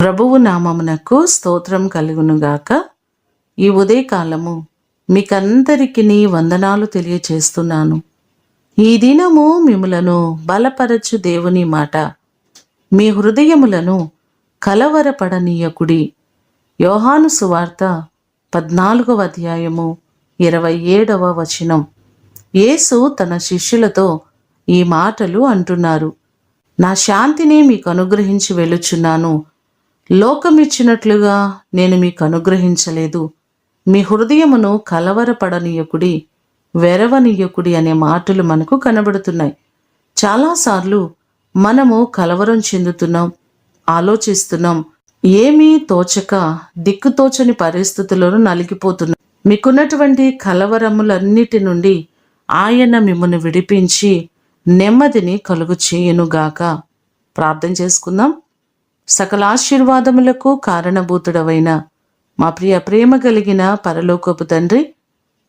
ప్రభువు నామమునకు స్తోత్రం కలుగునుగాక. ఈ ఉదయకాలము మీకందరికీ వందనాలు తెలియచేస్తున్నాను. ఈ దినము మిమ్ములను బలపరచు దేవుని మాట, మీ హృదయములను కలవరపడనీయకుడి. యోహాను సువార్త 14వ అధ్యాయము 27వ వచనం. యేసు తన శిష్యులతో ఈ మాటలు అంటున్నారు. నా శాంతిని మీకు అనుగ్రహించి వెళ్ళుచున్నాను. లోకమిచ్చినట్లుగా నేను మీకు అనుగ్రహించలేదు. మీ హృదయమును కలవరపడనీయకుడి, వెరవనీయకుడి అనే మాటలు మనకు కనబడుతున్నాయి. చాలాసార్లు మనము కలవరం చెందుతున్నాం, ఆలోచిస్తున్నాం, ఏమీ తోచక దిక్కుతోచని పరిస్థితులను నలిగిపోతున్నాం. మీకున్నటువంటి కలవరములన్నిటి నుండి ఆయన మిమ్మల్ని విడిపించి నెమ్మదిని కలుగు చేయునుగాక. ప్రార్థన చేసుకుందాం. సకల ఆశీర్వాదములకు కారణభూతుడవైన మా ప్రేమ కలిగిన పరలోకపు తండ్రి,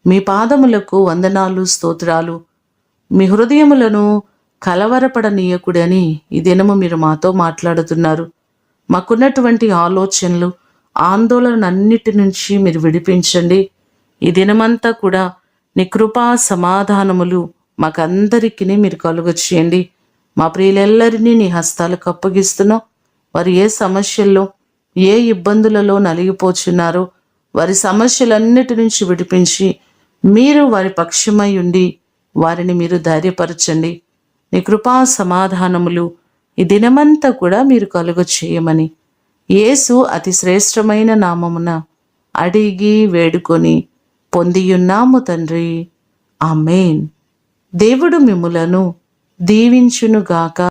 మీ పాదములకు వందనాలు, స్తోత్రాలు. మీ హృదయములను కలవరపడనీయకుడని ఈ దినము మీరు మాతో మాట్లాడుతున్నారు. మాకున్నటువంటి ఆలోచనలు, ఆందోళనన్నిటి నుంచి మీరు విడిపించండి. ఈ దినమంతా కూడా నీ కృపా సమాధానములు మాకందరికీ మీరు కలుగ చేయండి. మా ప్రియులెల్లరినీ నీ హస్తాలకు అప్పగిస్తున్నాం. వారు ఏ సమస్యల్లో, ఏ ఇబ్బందులలో నలిగిపోచున్నారో వారి సమస్యలన్నిటి నుంచి విడిపించి మీరు వారి పక్షమై ఉండి వారిని మీరు ధైర్యపరచండి. నీ కృపా సమాధానములు ఈ దినమంతా కూడా మీరు కలుగ చేయమని యేసు అతి శ్రేష్టమైన నామమున అడిగి వేడుకొని పొందియున్నాము తండ్రి. ఆమేన్. దేవుడు మిమ్ములను దీవించునుగాక.